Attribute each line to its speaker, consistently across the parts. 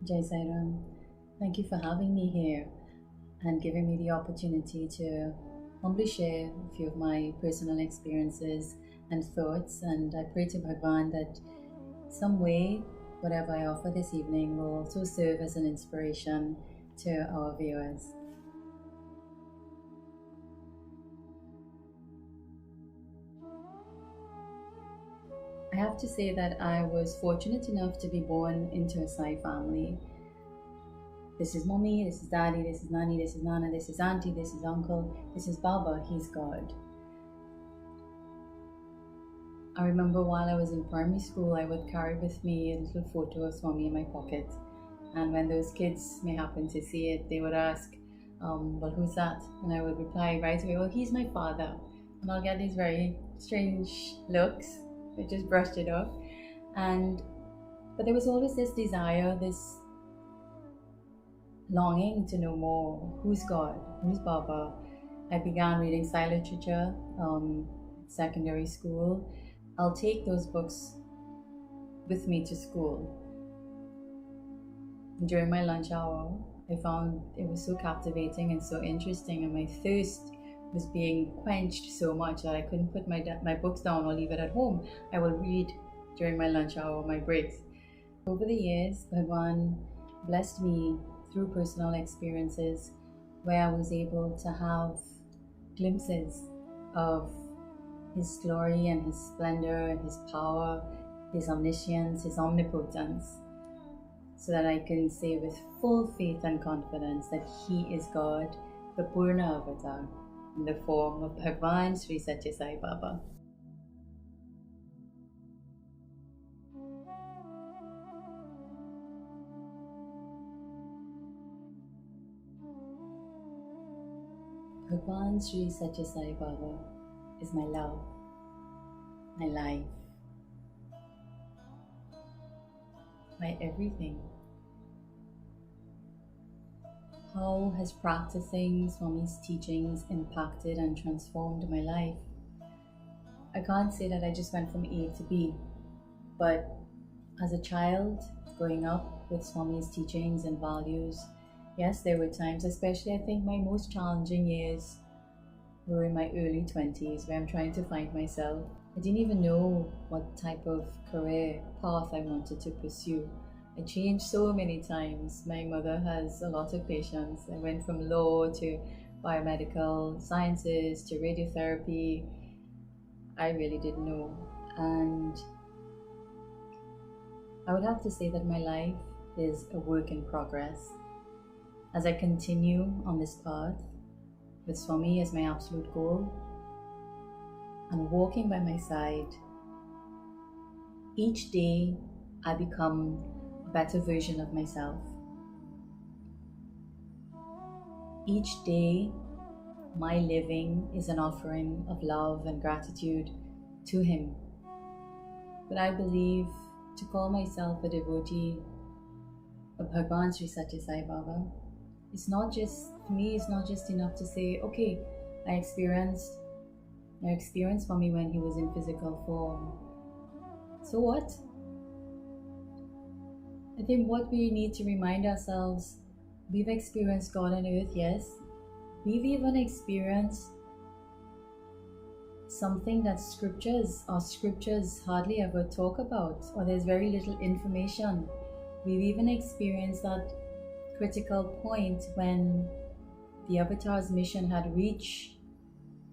Speaker 1: Jai Sai Ram. Thank you for having me here and giving me the opportunity to humbly share a few of my personal experiences and thoughts. And I pray to Bhagwan that some way, whatever I offer this evening will also serve as an inspiration to our viewers. I have to say that I was fortunate enough to be born into a Sai family. This is mommy, this is daddy, this is nanny, this is nana, this is auntie, this is uncle, this is Baba, he's God. I remember while I was in primary school, I would carry with me a little photo of Swami in my pocket. And when those kids may happen to see it, they would ask, well, who's that? And I would reply right away, well, he's my father. And I'll get these very strange looks. I just brushed it off. But there was always this desire, this longing to know more. Who's God? Who's Baba? I began reading Sai literature, secondary school. I'll take those books with me to school. During my lunch hour, I found it was so captivating and so interesting, and my thirst was being quenched so much that I couldn't put my books down or leave it at home. I will read during my lunch hour, my breaks. Over the years, Bhagwan blessed me through personal experiences where I was able to have glimpses of His glory and His splendor, His power, His omniscience, His omnipotence, so that I can say with full faith and confidence that He is God, the Purna Avatar, in the form of Bhagwan Sri Satya Sai Baba. Bhagwan Sri Satya Sai Baba is my love, my life, my everything. How has practicing Swami's teachings impacted and transformed my life? I can't say that I just went from A to B, but as a child, growing up with Swami's teachings and values, yes, there were times, especially I think my most challenging years were in my early 20s, where I'm trying to find myself. I didn't even know what type of career path I wanted to pursue. I changed so many times. My mother has a lot of patience. I went from law to biomedical sciences to radiotherapy. I really didn't know. And I would have to say that my life is a work in progress. As I continue on this path, with Swami as my absolute goal, and walking by my side, each day I become a better version of myself. Each day, my living is an offering of love and gratitude to Him. But I believe to call myself a devotee of Bhagwan Sri Satya Sai Baba, it's not just, for me, it's not just enough to say, okay, I experienced Swami when He was in physical form. So what? I think what we need to remind ourselves, we've experienced God on earth, yes. We've even experienced something that scriptures hardly ever talk about, or there's very little information. We've even experienced that critical point when the Avatar's mission had reached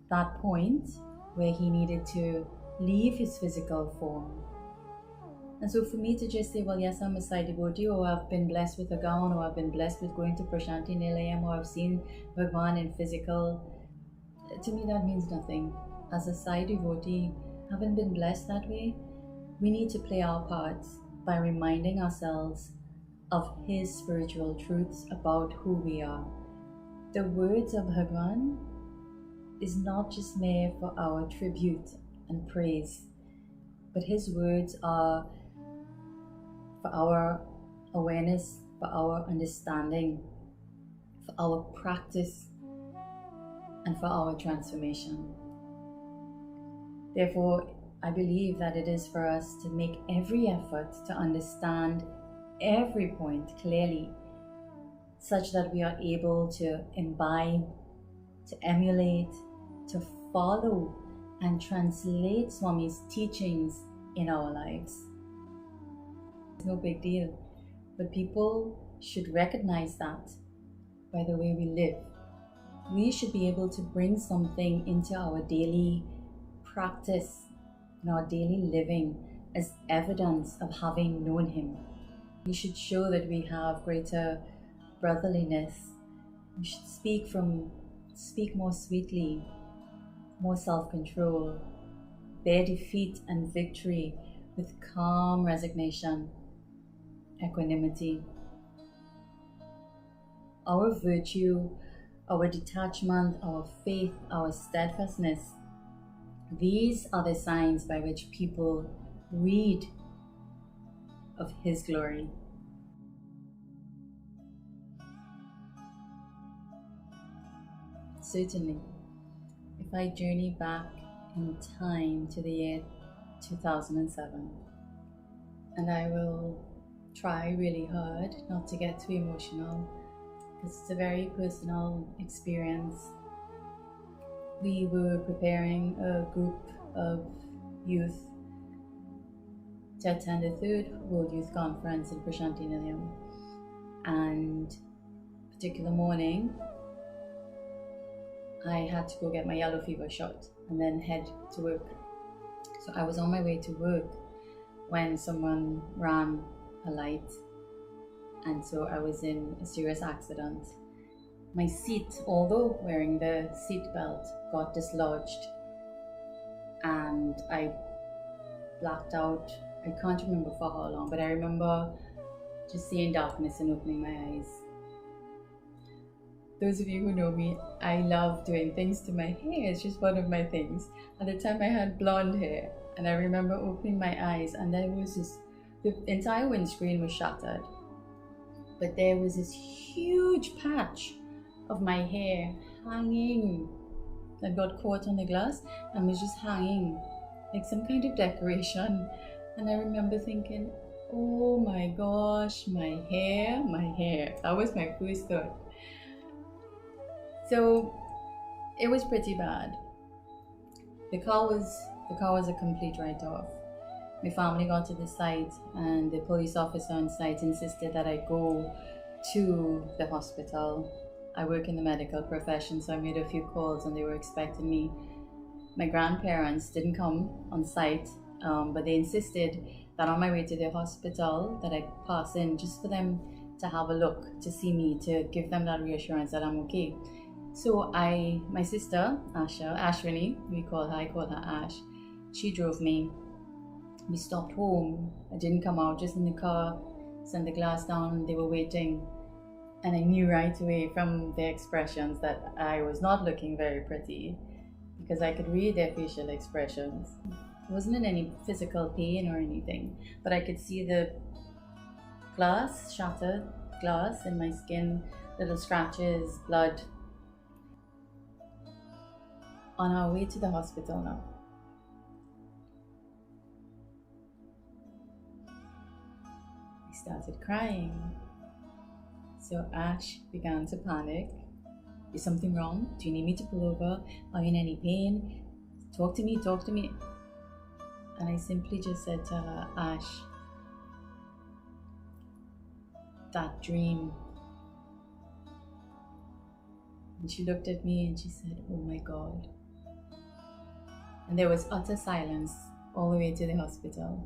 Speaker 1: that point where he needed to leave his physical form. And so for me to just say, well, yes, I'm a Sai devotee, or I've been blessed with a gown, or I've been blessed with going to Prashanti Nilayam, or I've seen Bhagwan in physical, to me that means nothing. As a Sai devotee, having been blessed that way, we need to play our parts by reminding ourselves of His spiritual truths about who we are. The words of Bhagwan is not just mere for our tribute and praise, but His words are for our awareness, for our understanding, for our practice, and for our transformation. Therefore, I believe that it is for us to make every effort to understand every point clearly, such that we are able to imbibe, to emulate, to follow, and translate Swami's teachings in our lives. It's no big deal, but people should recognize that by the way we live. We should be able to bring something into our daily practice, in our daily living, as evidence of having known him. We should show that we have greater brotherliness. We should speak more sweetly, more self-control, bear defeat and victory with calm resignation, equanimity. Our virtue, our detachment, our faith, our steadfastness, these are the signs by which people read of his glory. Certainly, if I journey back in time to the year 2007, and I will try really hard not to get too emotional, because it's a very personal experience. We were preparing a group of youth to attend the 3rd World Youth Conference in Prashanti Nilayam, and a particular morning I had to go get my yellow fever shot and then head to work. So I was on my way to work when someone ran a light, and so I was in a serious accident. My seat, although wearing the seat belt, got dislodged and I blacked out. I can't remember for how long, but I remember just seeing darkness and opening my eyes. Those of you who know me, I love doing things to my hair. It's just one of my things. At the time I had blonde hair, and I remember opening my eyes and there was this, the entire windscreen was shattered, but there was this huge patch of my hair hanging that got caught on the glass and was just hanging like some kind of decoration. And I remember thinking, oh my gosh, my hair. That was my first thought. So it was pretty bad. The car was a complete write-off. My family got to the site and the police officer on site insisted that I go to the hospital. I work in the medical profession, so I made a few calls and they were expecting me. My grandparents didn't come on site, but they insisted that on my way to the hospital that I pass in just for them to have a look, to see me, to give them that reassurance that I'm okay. So my sister, Ashwini, I call her Ash, she drove me. We stopped home. I didn't come out, just in the car, sent the glass down, they were waiting. And I knew right away from their expressions that I was not looking very pretty, because I could read their facial expressions. I wasn't in any physical pain or anything, but I could see the glass, shattered glass in my skin, little scratches, blood. On our way to the hospital now. I started crying. So Ash began to panic. Is something wrong? Do you need me to pull over? Are you in any pain? Talk to me. And I simply just said to her, Ash, that dream. And she looked at me and she said, oh my God. And there was utter silence all the way to the hospital.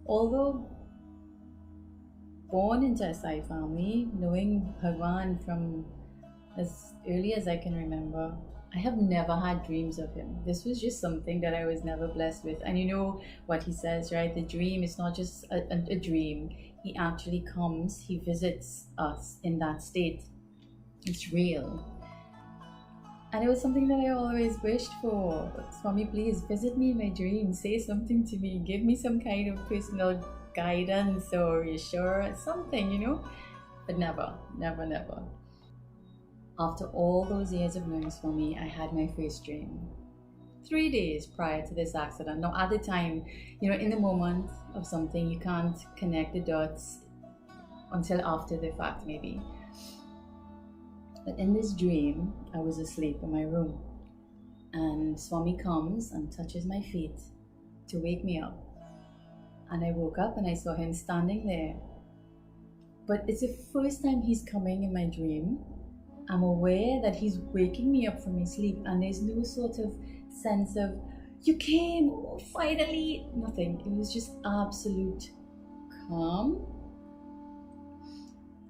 Speaker 1: Although born into a Sai family, knowing Bhagwan from as early as I can remember, I have never had dreams of him. This was just something that I was never blessed with. And you know what he says, right? The dream is not just a dream. He actually comes, he visits us in that state. It's real. And it was something that I always wished for. Swami, please visit me in my dreams. Say something to me. Give me some kind of personal guidance or reassurance, something, you know? But never. After all those years of knowing Swami, I had my first dream. 3 days prior to this accident. Now, at the time, in the moment of something, you can't connect the dots until after the fact, maybe. But in this dream, I was asleep in my room, and Swami comes and touches my feet to wake me up. And I woke up and I saw him standing there. But it's the first time he's coming in my dream. I'm aware that he's waking me up from my sleep, and there's no sort of sense of, you came, oh, finally, nothing. It was just absolute calm.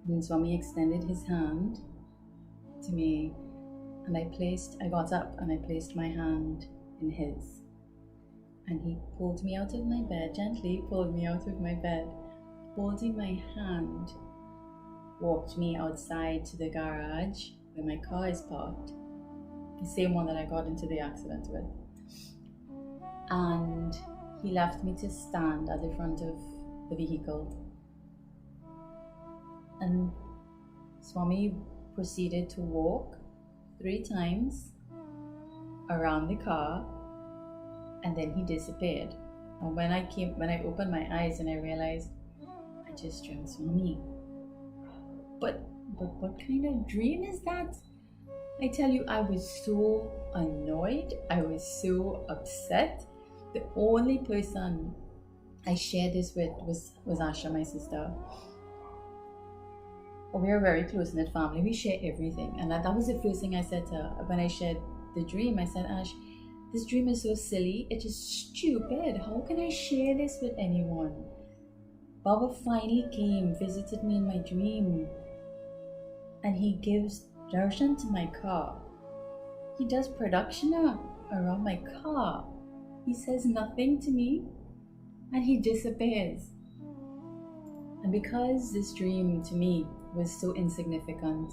Speaker 1: Then Swami extended his hand to me, and I got up and I placed my hand in his. And he pulled me out of my bed, gently pulled me out of my bed, holding my hand, walked me outside to the garage where my car is parked, the same one that I got into the accident with. And he left me to stand at the front of the vehicle. And Swami proceeded to walk 3 times around the car, and then he disappeared. And when I opened my eyes and I realized I just dreamt Swami. But what kind of dream is that? I tell you, I was so annoyed. I was so upset. The only person I shared this with was Asha, my sister. We are a very close-knit family. We share everything. And that was the first thing I said to her when I shared the dream. I said, Ash, this dream is so silly. It is stupid. How can I share this with anyone? Baba finally came, visited me in my dream, and he gives darshan to my car. He does pradakshina around my car. He says nothing to me, and he disappears. And because this dream to me was so insignificant,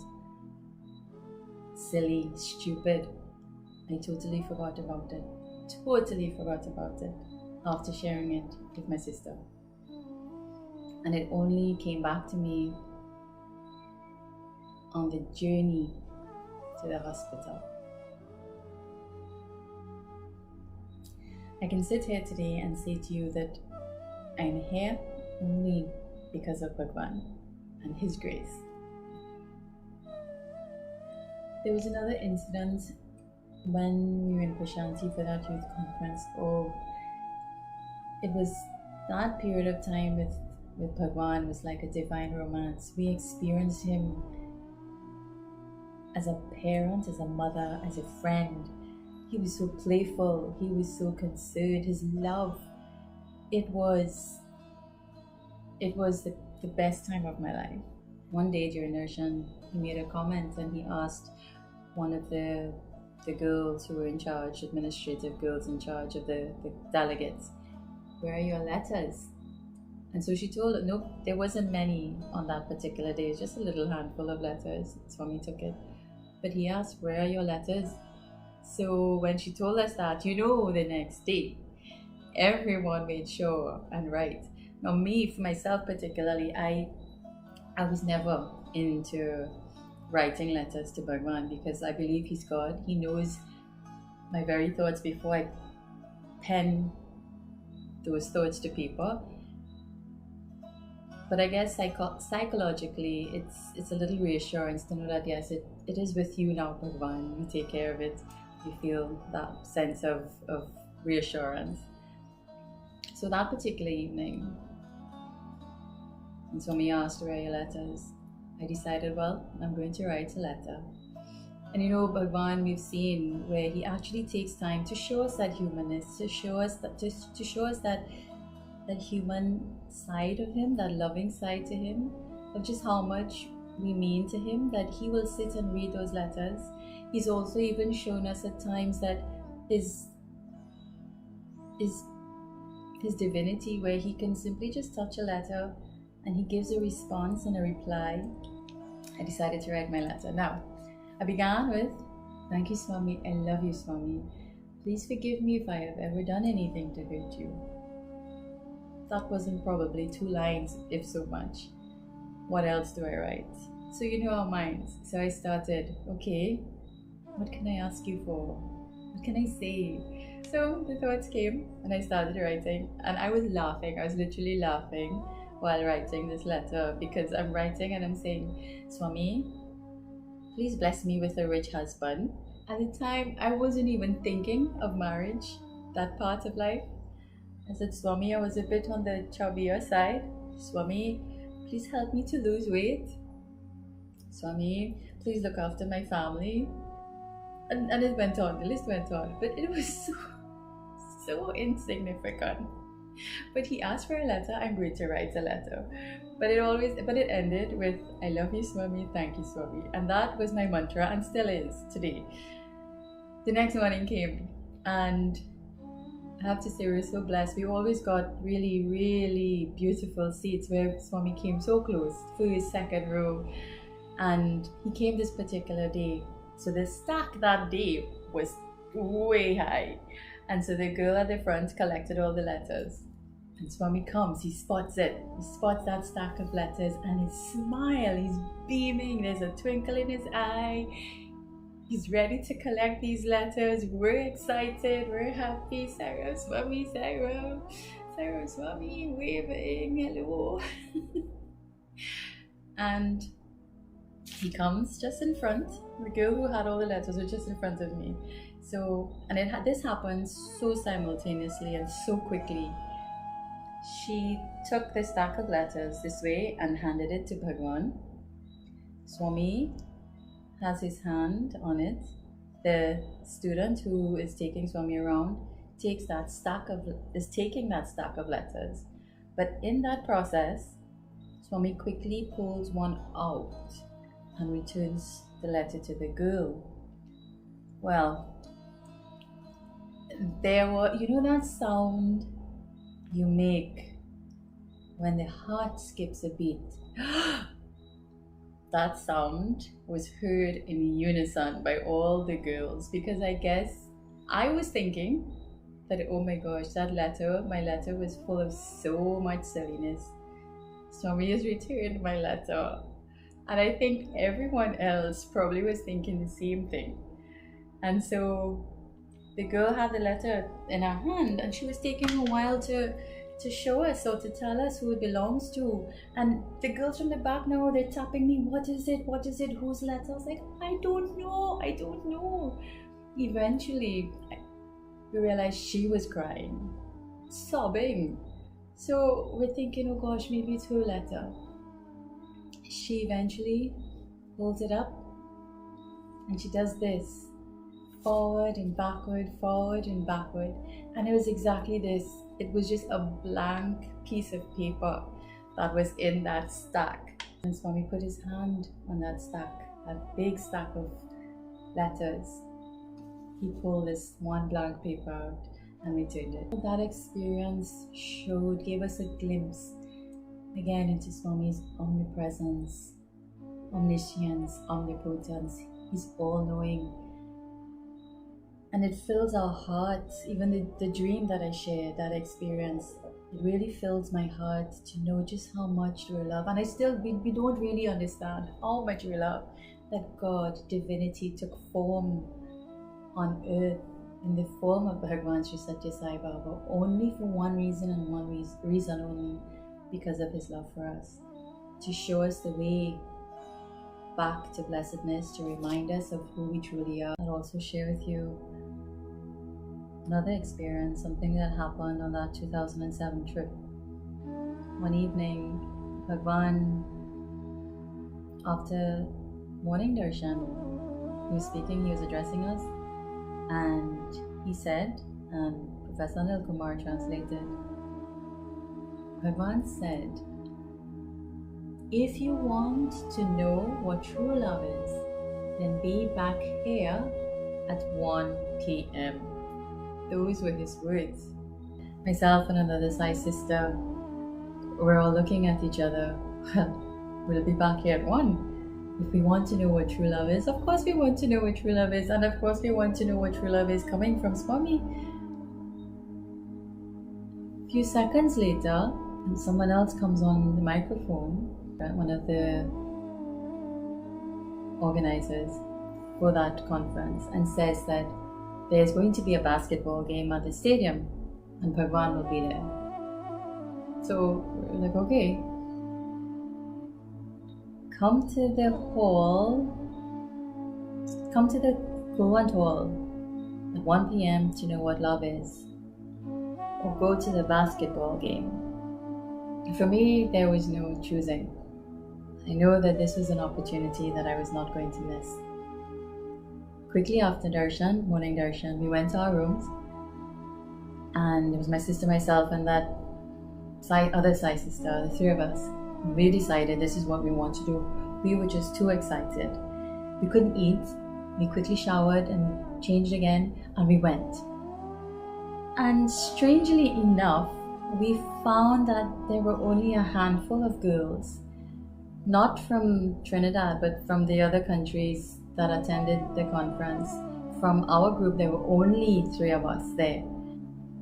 Speaker 1: silly, stupid, I totally forgot about it. Totally forgot about it after sharing it with my sister. And it only came back to me on the journey to the hospital. I can sit here today and say to you that I'm here only because of Bhagwan and His grace. There was another incident when we were in Prashanti for that youth conference. Oh, it was that period of time with Bhagwan was like a divine romance. We experienced Him as a parent, as a mother, as a friend. He was so playful. He was so concerned. His love, it was the best time of my life. One day during Darshan, he made a comment and he asked one of the girls who were in charge, administrative girls in charge of the delegates, where are your letters? And so she told her, no, there wasn't many on that particular day, just a little handful of letters. Swami took it. But he asked, where are your letters? So when she told us that, the next day, everyone made sure and write. Now me, for myself particularly, I was never into writing letters to Bhagwan because I believe He's God. He knows my very thoughts before I pen those thoughts to paper. But I guess psychologically, it's a little reassurance to know that yes, it is with you now, Bhagwan. You take care of it. You feel that sense of reassurance. So that particular evening, when Swami asked, where are your letters? I decided, well, I'm going to write a letter. And Bhagwan, we've seen where He actually takes time to show us that humanness, to show us that human side of Him, that loving side to Him, of just how much we mean to Him, that He will sit and read those letters. He's also even shown us at times that His divinity, where He can simply just touch a letter and He gives a response and a reply. I decided to write my letter. Now, I began with, thank you, Swami. I love you, Swami. Please forgive me if I have ever done anything to hurt you. That wasn't probably 2 lines, if so much. What else do I write? So our minds. So I started, okay, what can I ask you for? What can I say? So the thoughts came and I started writing, and I was laughing. I was literally laughing while writing this letter, because I'm writing and I'm saying, Swami, please bless me with a rich husband. At the time, I wasn't even thinking of marriage, that part of life. I said, Swami, I was a bit on the chubbier side. Swami, please help me to lose weight. Swami, please look after my family. And it went on, the list went on. But it was so insignificant. But he asked for a letter, I'm going to write a letter. But it ended with, I love you, Swami, thank you, Swami. And that was my mantra, and still is today. The next morning came, and I have to say, we were so blessed. We always got really, really beautiful seats where Swami came so close, first, second row. And he came this particular day. So the stack that day was way high. And so the girl at the front collected all the letters. And Swami comes, he spots it. He spots that stack of letters, and his smile, he's beaming. There's a twinkle in his eye. He's ready to collect these letters. We're excited, we're happy. Sarah, Swami, Sarah. Sarah, Swami, waving, hello. And he comes just in front. The girl who had all the letters was just in front of me. So, and this happened so simultaneously and so quickly. She took the stack of letters this way and handed it to Bhagwan. Swami has his hand on it. The student who is taking Swami around is taking that stack of letters. But in that process, Swami quickly pulls one out and returns the letter to the girl. Well, there were, you know that sound you make when the heart skips a beat? That sound was heard in unison by all the girls, because I guess I was thinking that, oh my gosh, my letter was full of so much silliness. Swami has returned my letter. And I think everyone else probably was thinking the same thing. And so the girl had the letter in her hand, and she was taking a while to show us or to tell us who it belongs to. And the girls from the back now, they're tapping me, what is it, whose letter? I was like, I don't know. Eventually, we realized she was crying, sobbing. So we're thinking, oh gosh, maybe it's her letter. She eventually pulls it up, and she does this, forward and backward, and it was exactly this. It was just a blank piece of paper that was in that stack. And Swami put his hand on that stack, that big stack of letters. He pulled this one blank paper out and returned it. That experience gave us a glimpse again into Swami's omnipresence, omniscience, omnipotence. He's all-knowing. And it fills our hearts. Even the dream that I shared, that experience, it really fills my heart to know just how much we love. And we don't really understand how much we love that God, divinity, took form on earth in the form of Bhagwan Sri Satya Sai Baba, only for one reason and one reason only, because of his love for us, to show us the way back to blessedness, to remind us of who we truly are. I'll also share with you another experience, something that happened on that 2007 trip. One evening, Bhagwan, after morning darshan, he was addressing us, and he said, and Professor Anil Kumar translated, Bhagwan said, if you want to know what true love is, then be back here at 1 p.m. Those were his words. Myself and another Sai sister, we're all looking at each other. Well, we'll be back here at 1. If we want to know what true love is, of course we want to know what true love is. And of course we want to know what true love is coming from Swami. A few seconds later, and someone else comes on the microphone, one of the organizers for that conference, and says that there's going to be a basketball game at the stadium and Bhagwan will be there. So we're like, okay, come to the Covent Hall at 1 p.m. to know what love is, or go to the basketball game. For me, there was no choosing. I know that this was an opportunity that I was not going to miss. Quickly after darshan, morning darshan, we went to our rooms, and it was my sister, myself, and that other Sai sister, the three of us. We decided this is what we want to do. We were just too excited. We couldn't eat. We quickly showered and changed again, and we went. And strangely enough, we found that there were only a handful of girls, not from Trinidad, but from the other countries that attended the conference. From our group, there were only 3 of us there.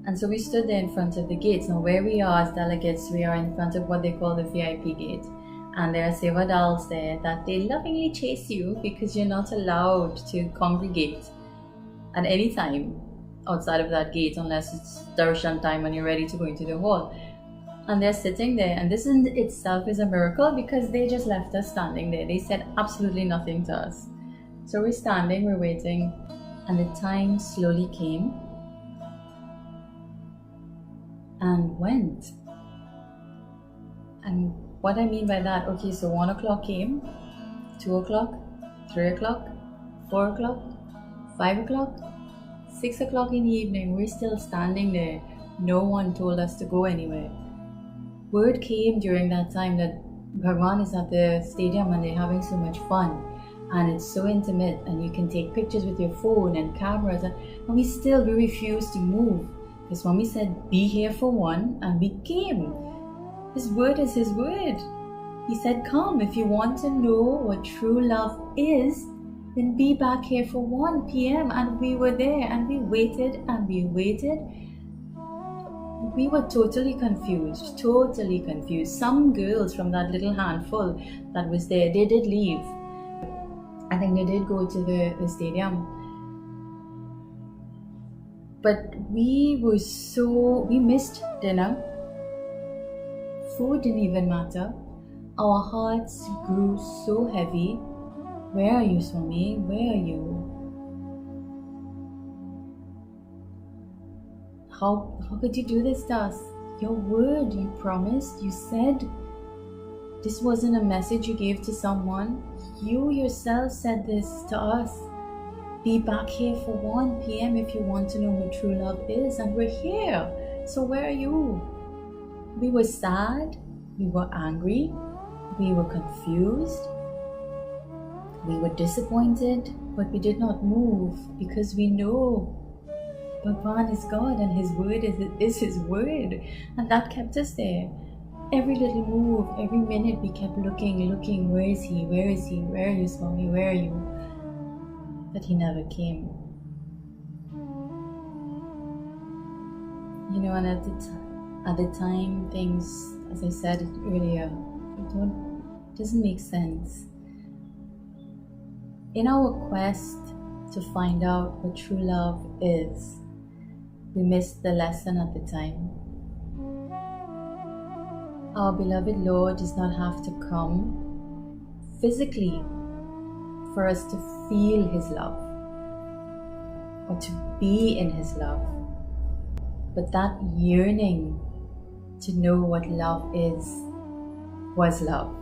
Speaker 1: And so we stood there in front of the gates. Now where we are as delegates, we are in front of what they call the VIP gate. And there are seva dolls there that they lovingly chase you because you're not allowed to congregate at any time outside of that gate unless it's darshan time and you're ready to go into the hall. And they're sitting there, and this in itself is a miracle because they just left us standing there. They said absolutely nothing to us. So we're standing, we're waiting, and the time slowly came and went. And what I mean by that, okay, so 1 o'clock came, 2 o'clock, 3 o'clock, 4 o'clock, 5 o'clock, 6 o'clock in the evening, we're still standing there. No one told us to go anywhere. Word came during that time that Bhagwan is at the stadium and they're having so much fun. And it's so intimate and you can take pictures with your phone and cameras. And we refused to move. Because Swami said, be here for 1, and we came. His word is his word. He said, come, if you want to know what true love is, then be back here for 1 p.m. And we were there, and we waited and we waited. We were totally confused. Some girls from that little handful that was there, they did leave. I think they did go to the stadium. But we missed dinner. Food didn't even matter. Our hearts grew so heavy. Where are you, Swami? Where are you? How could you do this to us? Your word, you promised, you said. This wasn't a message you gave to someone. You yourself said this to us. Be back here for 1 p.m. if you want to know what true love is, and we're here. So where are you? We were sad, we were angry, we were confused, we were disappointed, but we did not move because we know Bhagwan is God and His word is His word, and that kept us there. Every little move, every minute we kept looking, where is He, where is He, where are you, Swami, where are you? But He never came. You know, and at the time, things, as I said earlier, doesn't make sense. In our quest to find out what true love is, we missed the lesson at the time. Our beloved Lord does not have to come physically for us to feel His love or to be in His love. But that yearning to know what love is was love.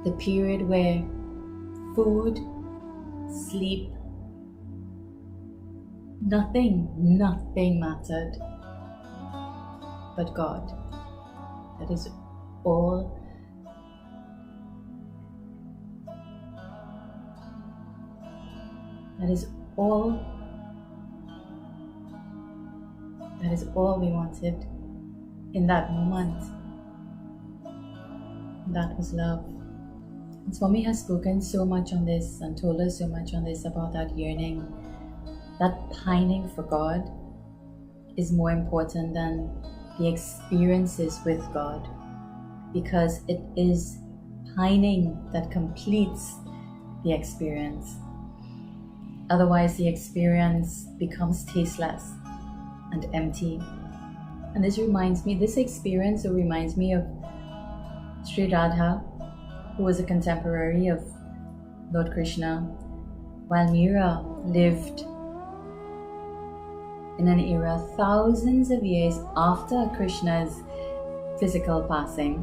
Speaker 1: The period where food, sleep, nothing mattered but God. That is all. That is all we wanted in that moment. That was love. And Swami has spoken so much on this and told us so much on this about that yearning. That pining for God is more important than the experiences with God, because it is pining that completes the experience. Otherwise, the experience becomes tasteless and empty. And this experience reminds me of Sri Radha, who was a contemporary of Lord Krishna, while Meera lived in an era thousands of years after Krishna's physical passing.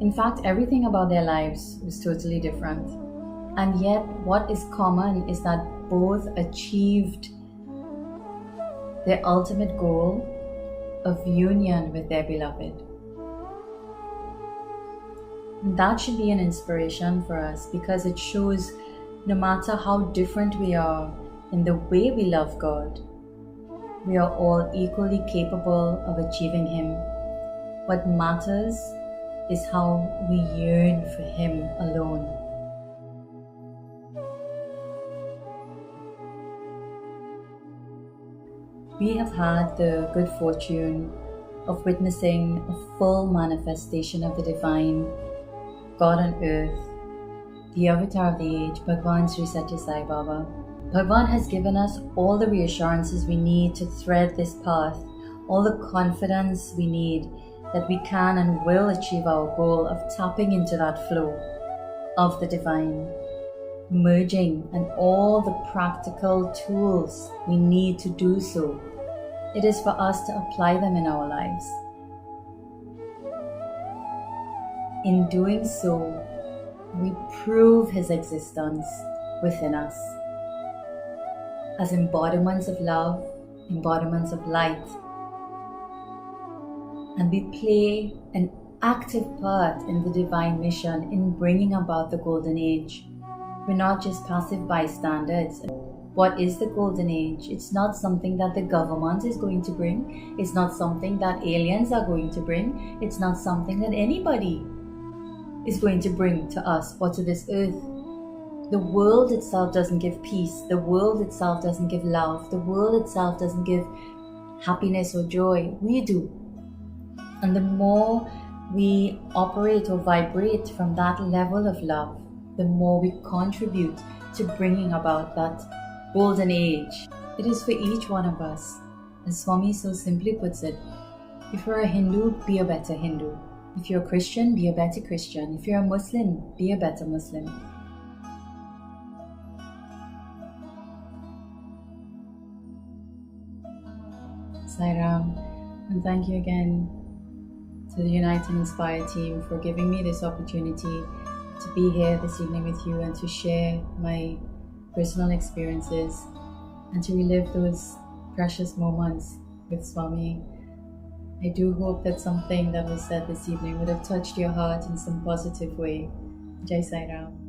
Speaker 1: In fact, everything about their lives was totally different. And yet, what is common is that both achieved their ultimate goal of union with their beloved. And that should be an inspiration for us, because it shows no matter how different we are in the way we love God, we are all equally capable of achieving Him. What matters is how we yearn for Him alone. We have had the good fortune of witnessing a full manifestation of the divine, God on earth, the avatar of the age, Bhagwan Sri Satya Sai Baba. Bhagwan has given us all the reassurances we need to thread this path, all the confidence we need that we can and will achieve our goal of tapping into that flow of the divine, merging, and all the practical tools we need to do so. It is for us to apply them in our lives. In doing so, we prove His existence within us as embodiments of love, embodiments of light. And we play an active part in the divine mission in bringing about the golden age. We're not just passive bystanders. What is the golden age? It's not something that the government is going to bring. It's not something that aliens are going to bring. It's not something that anybody is going to bring to us or to this earth. The world itself doesn't give peace. The world itself doesn't give love. The world itself doesn't give happiness or joy. We do. And the more we operate or vibrate from that level of love, the more we contribute to bringing about that golden age. It is for each one of us. As Swami so simply puts it, if you're a Hindu, be a better Hindu. If you're a Christian, be a better Christian. If you're a Muslim, be a better Muslim. Sai Ram, and thank you again to the Unite and Inspire team for giving me this opportunity to be here this evening with you and to share my personal experiences and to relive those precious moments with Swami. I do hope that something that was said this evening would have touched your heart in some positive way. Jai Sai Ram.